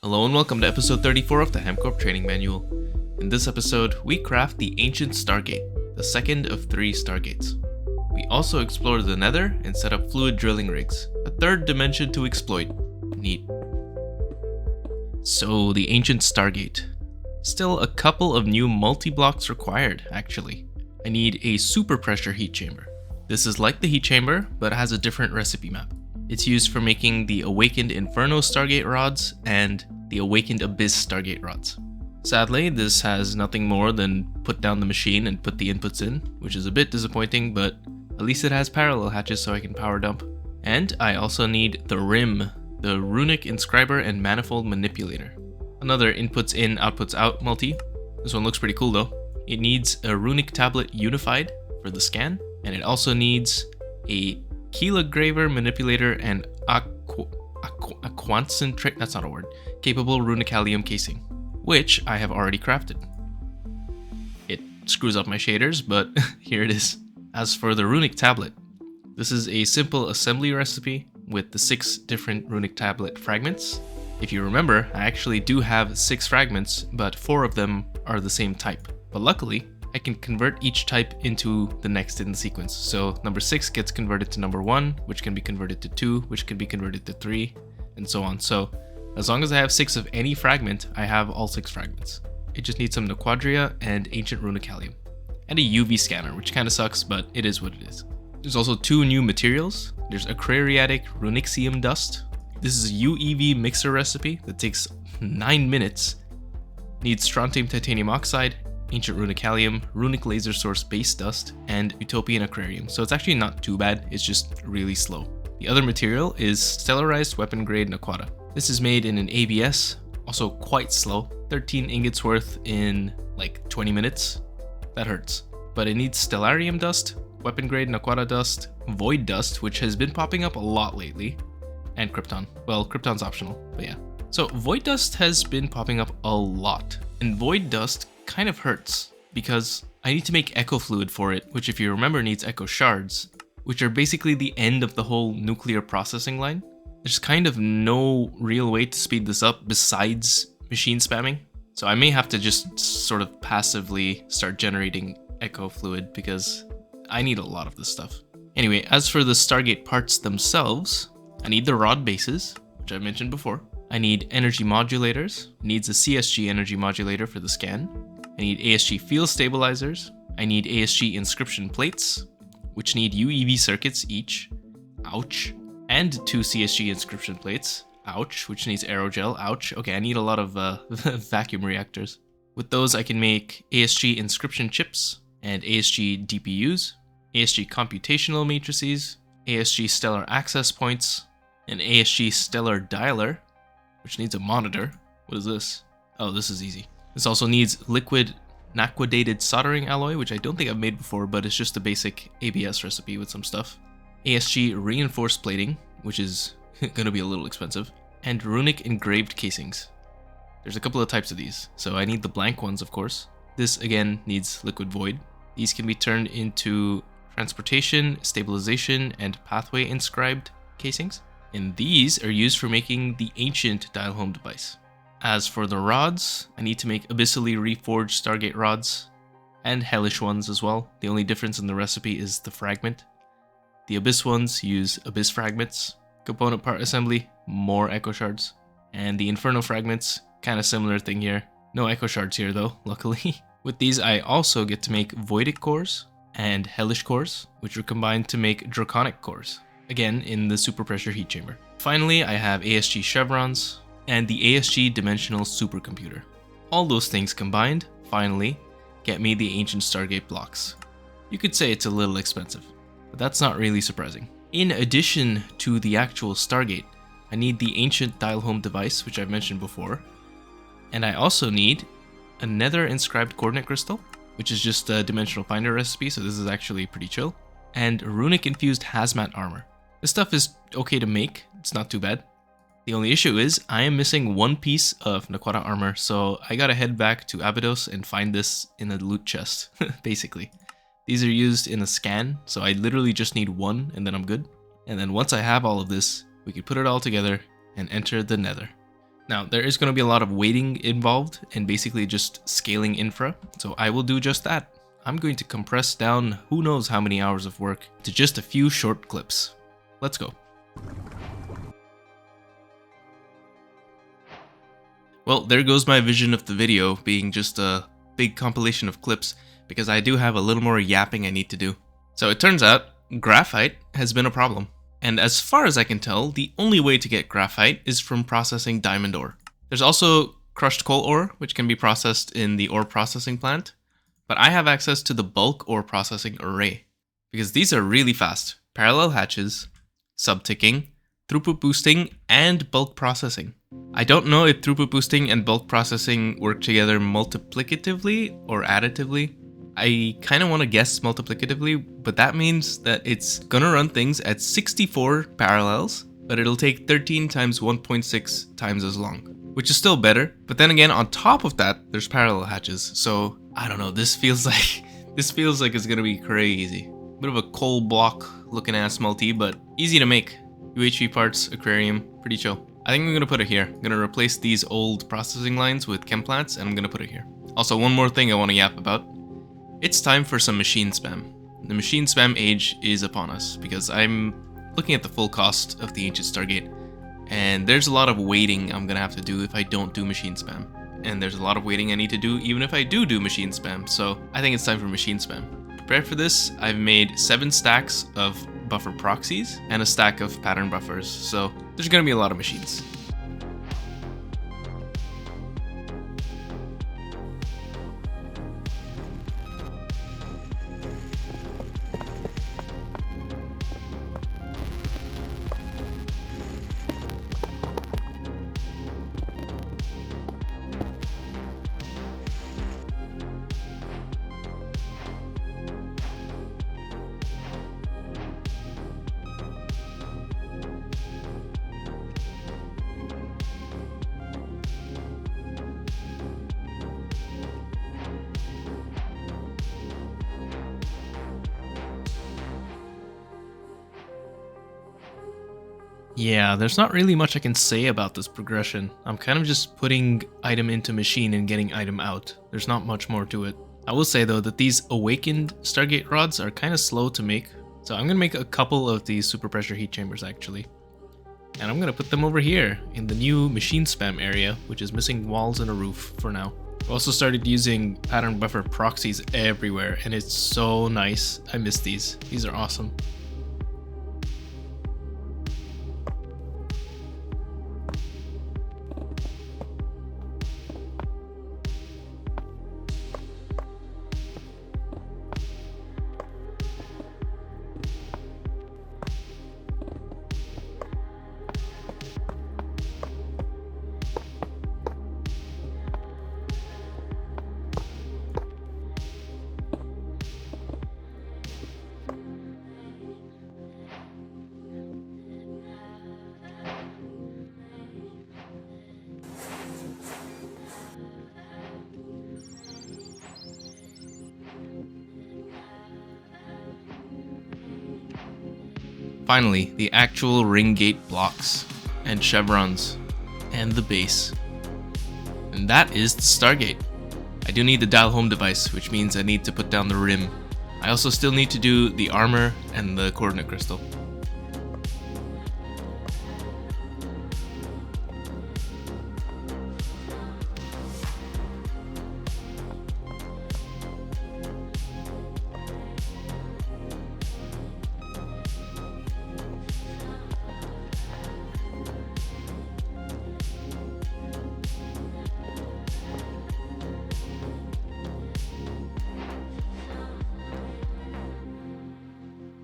Hello and welcome to episode 34 of the HamCorp Training Manual. In this episode, we craft the ancient Stargate, the second of 3 Stargates. We also explore the Nether and set up fluid drilling rigs, a third dimension to exploit. Neat. So, the ancient Stargate. Still a couple of new multi-blocks required, actually. I need a super pressure heat chamber. This is like the heat chamber, but has a different recipe map. It's used for making the Awakened Inferno Stargate rods and the Awakened Abyss Stargate rods. Sadly, this has nothing more than put down the machine and put the inputs in, which is a bit disappointing, but at least it has parallel hatches so I can power dump. And I also need the RIM, the Runic Inscriber and Manifold Manipulator. Another inputs in, outputs out multi. This one looks pretty cool though. It needs a Runic Tablet Unified for the scan, and it also needs a Keyloggraver Manipulator and concentrate, that's not a word, capable Runicalium casing, which I have already crafted. It screws up my shaders, but here it is. As for the Runic Tablet, this is a simple assembly recipe with the 6 different Runic Tablet fragments. If you remember, I actually do have 6 fragments, but 4 of them are the same type. But luckily, I can convert each type into the next in the sequence. So number 6 gets converted to number 1, which can be converted to 2, which can be converted to 3, and so on. So as long as I have 6 of any fragment, I have all 6 fragments. It just needs some Nequadria and Ancient Runicalium. And a UV scanner, which kind of sucks, but it is what it is. There's also 2 new materials. There's Acrariatic Runixium Dust. This is a UEV mixer recipe that takes 9 minutes. Needs Strontium Titanium Oxide, Ancient Runicalium, Runic Laser Source Base Dust, and Utopian Aquarium. So it's actually not too bad, it's just really slow. The other material is Stellarized Weapon Grade Naquata. This is made in an ABS, also quite slow. 13 ingots worth in like 20 minutes. That hurts. But it needs Stellarium Dust, Weapon Grade Naquata Dust, Void Dust, which has been popping up a lot lately, and Krypton. Well, Krypton's optional, but yeah. So Void Dust has been popping up a lot, and Void Dust kind of hurts because I need to make echo fluid for it, which if you remember needs echo shards, which are basically the end of the whole nuclear processing line. There's kind of no real way to speed this up besides machine spamming. So I may have to just sort of passively start generating echo fluid because I need a lot of this stuff. Anyway, as for the Stargate parts themselves, I need the rod bases, which I mentioned before. I need energy modulators. It needs a CSG energy modulator for the scan. I need ASG field stabilizers. I need ASG inscription plates, which need UEV circuits each. Ouch. And 2 CSG inscription plates. Ouch. Which needs aerogel. Ouch. Okay, I need a lot of vacuum reactors. With those, I can make ASG inscription chips and ASG DPUs, ASG computational matrices, ASG stellar access points, and ASG stellar dialer, which needs a monitor. What is this? Oh, this is easy. This also needs liquid naquadated soldering alloy, which I don't think I've made before, but it's just a basic ABS recipe with some stuff. ASG reinforced plating, which is gonna be a little expensive, and runic engraved casings. There's a couple of types of these, so I need the blank ones, of course. This again needs liquid void. These can be turned into transportation, stabilization, and pathway inscribed casings. And these are used for making the ancient dial home device. As for the rods, I need to make abyssally reforged Stargate rods, and hellish ones as well. The only difference in the recipe is the fragment. The abyss ones use abyss fragments. Component part assembly, more echo shards. And the inferno fragments, kind of similar thing here. No echo shards here though, luckily. With these I also get to make voidic cores and hellish cores, which are combined to make draconic cores. Again, in the super pressure heat chamber. Finally, I have ASG chevrons and the ASG dimensional supercomputer. All those things combined, finally, get me the ancient Stargate blocks. You could say it's a little expensive, but that's not really surprising. In addition to the actual Stargate, I need the ancient dial home device, which I've mentioned before, and I also need a Nether inscribed coordinate crystal, which is just a dimensional finder recipe, so this is actually pretty chill, and runic infused hazmat armor. This stuff is okay to make, it's not too bad. The only issue is I am missing 1 piece of Naquata armor, so I gotta head back to Abydos and find this in a loot chest, basically. These are used in a scan, so I literally just need 1 and then I'm good. And then once I have all of this, we can put it all together and enter the Nether. Now, there is going to be a lot of waiting involved and basically just scaling infra, so I will do just that. I'm going to compress down who knows how many hours of work to just a few short clips. Let's go. Well, there goes my vision of the video being just a big compilation of clips, because I do have a little more yapping I need to do. So it turns out, graphite has been a problem. And as far as I can tell, the only way to get graphite is from processing diamond ore. There's also crushed coal ore, which can be processed in the ore processing plant, but I have access to the bulk ore processing array, because these are really fast. Parallel hatches, subticking, throughput boosting, and bulk processing. I don't know if throughput boosting and bulk processing work together multiplicatively or additively. I kind of want to guess multiplicatively, but that means that it's gonna run things at 64 parallels, but it'll take 13 times 1.6 times as long, which is still better. But then again, on top of that, there's parallel hatches. So I don't know, this feels like it's gonna be crazy. Bit of a coal block looking ass multi, but easy to make. UHV parts, aquarium, pretty chill. I think I'm gonna put it here. I'm gonna replace these old processing lines with chem plants, and I'm gonna put it here. Also, one more thing I want to yap about. It's time for some machine spam. The machine spam age is upon us, because I'm looking at the full cost of the Ancient Stargate, and there's a lot of waiting I'm gonna have to do if I don't do machine spam. And there's a lot of waiting I need to do even if I do machine spam, so I think it's time for machine spam. Prepared for this, I've made 7 stacks of buffer proxies and a stack of pattern buffers, so there's gonna be a lot of machines. Yeah, there's not really much I can say about this progression. I'm kind of just putting item into machine and getting item out. There's not much more to it. I will say though that these awakened Stargate rods are kind of slow to make, so I'm gonna make a couple of these super pressure heat chambers actually. And I'm gonna put them over here in the new machine spam area, which is missing walls and a roof for now. I've also started using pattern buffer proxies everywhere, and it's so nice. I miss these. These are awesome. Finally, the actual ring gate blocks and chevrons and the base. And that is the Stargate. I do need the dial home device, which means I need to put down the rim. I also still need to do the armor and the coordinate crystal.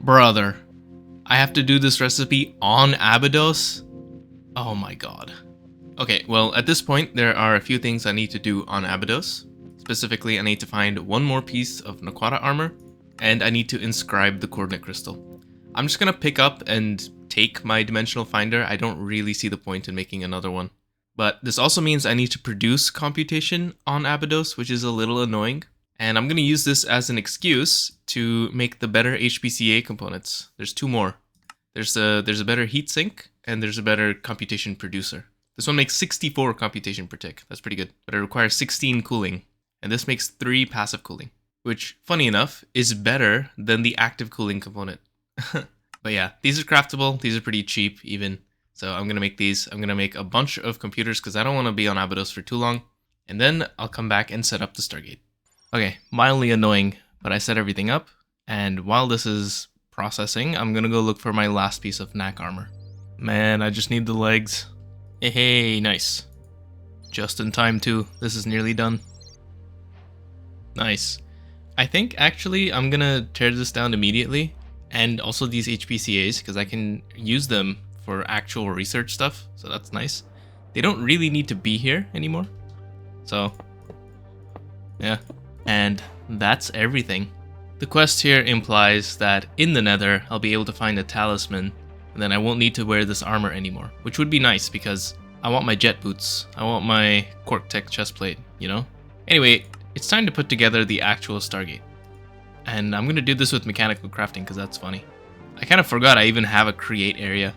Brother, I have to do this recipe on Abydos? Oh my god. Okay, well at this point there are a few things I need to do on Abydos. Specifically, I need to find one more piece of Naquata armor, and I need to inscribe the coordinate crystal. I'm just gonna pick up and take my dimensional finder. I don't really see the point in making another one. But this also means I need to produce computation on Abydos, which is a little annoying. And I'm going to use this as an excuse to make the better HPCA components. There's two more. There's a better heatsink, and there's a better computation producer. This one makes 64 computation per tick. That's pretty good. But it requires 16 cooling. And this makes 3 passive cooling, which, funny enough, is better than the active cooling component. But yeah, these are craftable. These are pretty cheap even. So I'm going to make these. I'm going to make a bunch of computers because I don't want to be on Abydos for too long. And then I'll come back and set up the Stargate. Okay, mildly annoying, but I set everything up. And while this is processing, I'm going to go look for my last piece of knack armor. Man, I just need the legs. Hey, nice. Just in time too. This is nearly done. Nice. I think actually I'm going to tear this down immediately. And also these HPCAs, because I can use them for actual research stuff, so that's nice. They don't really need to be here anymore. So, yeah. And that's everything. The quest here implies that in the Nether, I'll be able to find a talisman, and then I won't need to wear this armor anymore, which would be nice because I want my jet boots. I want my Cork Tech chestplate, you know? Anyway, it's time to put together the actual Stargate. And I'm going to do this with mechanical crafting because that's funny. I kind of forgot I even have a create area.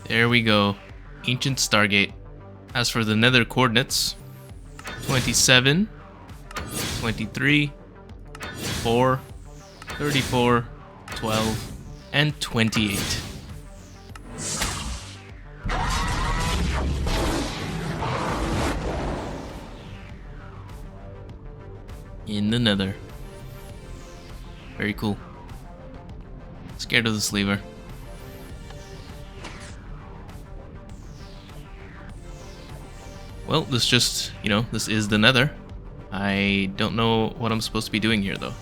There we go. Ancient Stargate. As for the Nether coordinates, 27, 23, 4, 34, 12, and 28. In the Nether. Very cool. Scared of the sleever. Well, this just, this is the Nether. I don't know what I'm supposed to be doing here, though.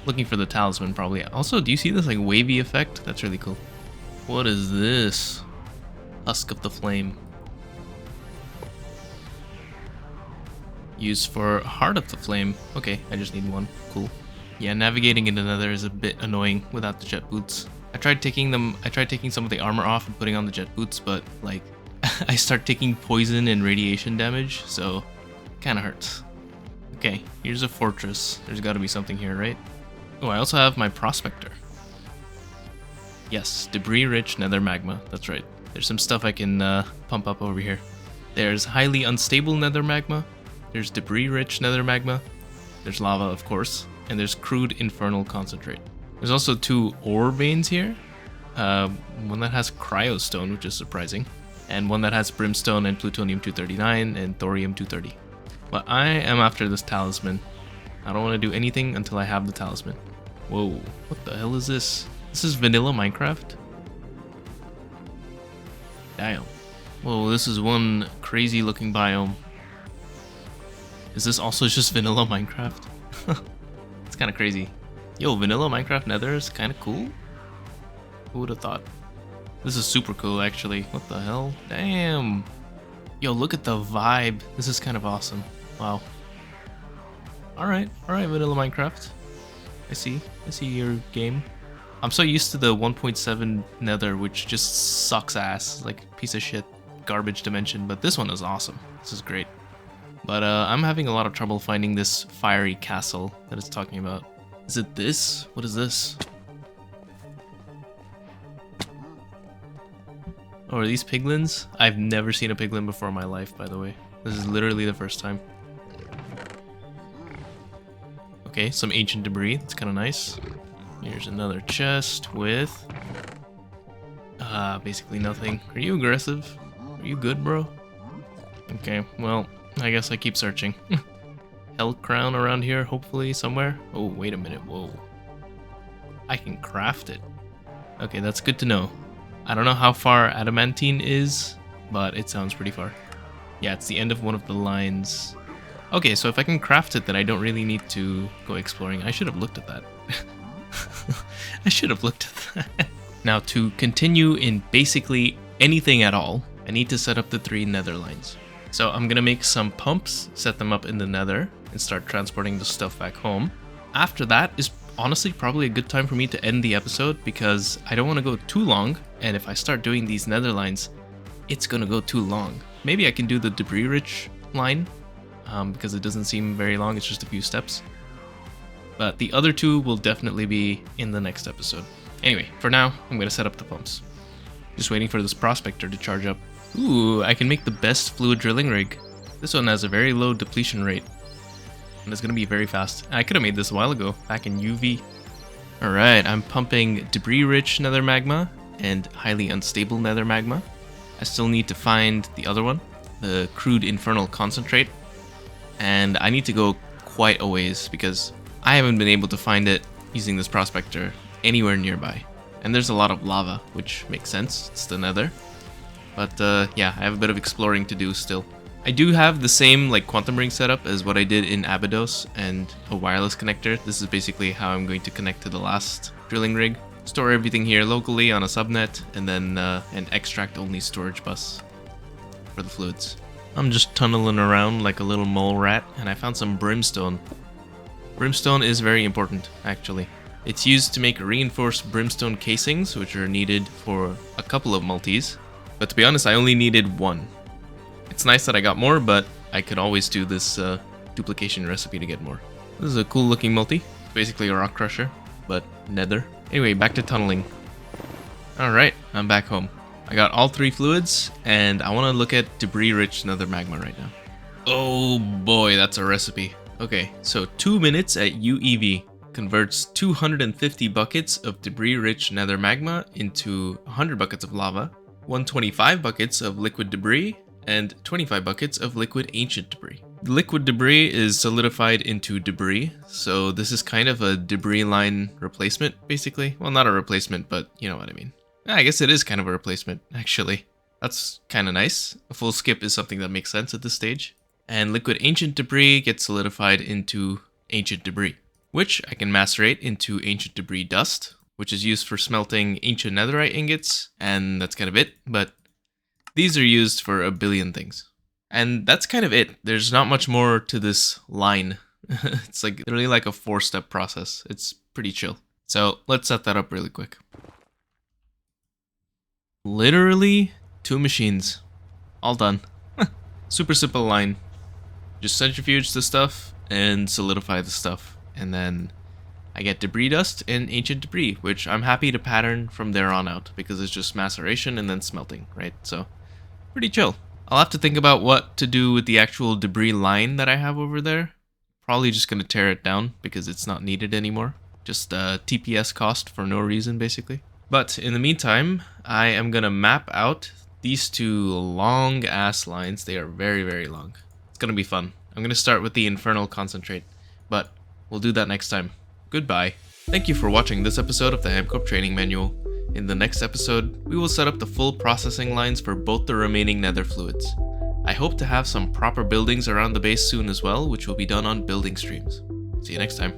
Looking for the talisman, probably. Also, do you see this, like, wavy effect? That's really cool. What is this? Husk of the Flame. Used for Heart of the Flame. Okay, I just need one. Cool. Yeah, navigating in the Nether is a bit annoying without the jet boots. I tried taking some of the armor off and putting on the jet boots, but, like, I start taking poison and radiation damage, so kind of hurts. Okay, here's a fortress. There's got to be something here, right? Oh, I also have my prospector. Yes, debris-rich nether magma. That's right. There's some stuff I can pump up over here. There's highly unstable nether magma. There's debris-rich nether magma. There's lava, of course. And there's crude infernal concentrate. There's also 2 ore veins here. One that has cryostone, which is surprising. And one that has brimstone and plutonium-239 and thorium-230. But I am after this talisman. I don't want to do anything until I have the talisman. Whoa, what the hell is this? This is vanilla Minecraft? Damn. Whoa, this is one crazy looking biome. Is this also just vanilla Minecraft? It's kind of crazy. Yo, vanilla Minecraft Nether is kind of cool? Who would have thought? This is super cool, actually. What the hell? Damn. Yo, look at the vibe. This is kind of awesome. Wow. Alright, vanilla Minecraft. I see your game. I'm so used to the 1.7 Nether, which just sucks ass. Like, piece of shit, garbage dimension. But this one is awesome. This is great. But I'm having a lot of trouble finding this fiery castle that it's talking about. Is it this? What is this? Oh, are these piglins? I've never seen a piglin before in my life, by the way. This is literally the first time. Okay, some ancient debris. That's kind of nice. Here's another chest with... basically nothing. Are you aggressive? Are you good, bro? Okay, well, I guess I keep searching. Hell crown around here, hopefully, somewhere. Oh, wait a minute. Whoa. I can craft it. Okay, that's good to know. I don't know how far adamantine is, but it sounds pretty far. Yeah, it's the end of one of the lines. Okay, so if I can craft it, then I don't really need to go exploring. I should have looked at that. I should have looked at that. Now, to continue in basically anything at all, I need to set up the 3 nether lines. So I'm gonna make some pumps, set them up in the nether, and start transporting the stuff back home. After that is honestly probably a good time for me to end the episode because I don't want to go too long, and if I start doing these nether lines, it's gonna go too long. Maybe I can do the debris rich line because it doesn't seem very long, it's just a few steps. But the other two will definitely be in the next episode. Anyway, for now, I'm going to set up the pumps. Just waiting for this prospector to charge up. Ooh, I can make the best fluid drilling rig. This one has a very low depletion rate. And it's going to be very fast. I could have made this a while ago, back in UV. Alright, I'm pumping debris-rich nether magma and highly unstable nether magma. I still need to find the other one, the crude infernal concentrate. And I need to go quite a ways because I haven't been able to find it using this prospector anywhere nearby. And there's a lot of lava, which makes sense, it's the nether. But yeah, I have a bit of exploring to do still. I do have the same like quantum ring setup as what I did in Abydos and a wireless connector. This is basically how I'm going to connect to the last drilling rig. Store everything here locally on a subnet, and then an extract-only storage bus for the fluids. I'm just tunneling around like a little mole rat, and I found some brimstone. Brimstone is very important, actually. It's used to make reinforced brimstone casings, which are needed for a couple of multis. But to be honest, I only needed one. It's nice that I got more, but I could always do this duplication recipe to get more. This is a cool looking multi. It's basically a rock crusher, but nether. Anyway, back to tunneling. Alright, I'm back home. I got all three fluids, and I want to look at debris-rich nether magma right now. Oh boy, that's a recipe. Okay, so 2 minutes at UEV converts 250 buckets of debris-rich nether magma into 100 buckets of lava, 125 buckets of liquid debris, and 25 buckets of liquid ancient debris. The liquid debris is solidified into debris, so this is kind of a debris line replacement, basically. Well, not a replacement, but you know what I mean. I guess it is kind of a replacement, actually. That's kind of nice. A full skip is something that makes sense at this stage. And liquid ancient debris gets solidified into ancient debris, which I can macerate into ancient debris dust, which is used for smelting ancient netherite ingots, and that's kind of it, but these are used for a billion things. And that's kind of it. There's not much more to this line. It's like literally like a 4-step process. It's pretty chill. So let's set that up really quick. Literally 2 machines. All done. Super simple line. Just centrifuge the stuff and solidify the stuff. And then I get debris dust and ancient debris, which I'm happy to pattern from there on out because it's just maceration and then smelting, right? So pretty chill. I'll have to think about what to do with the actual debris line that I have over there. Probably just going to tear it down because it's not needed anymore. Just TPS cost for no reason, basically. But in the meantime, I am going to map out these 2 long-ass lines. They are very, very long. It's going to be fun. I'm going to start with the infernal concentrate, but we'll do that next time. Goodbye. Thank you for watching this episode of the HamCorp Training Manual. In the next episode, we will set up the full processing lines for both the remaining nether fluids. I hope to have some proper buildings around the base soon as well, which will be done on building streams. See you next time.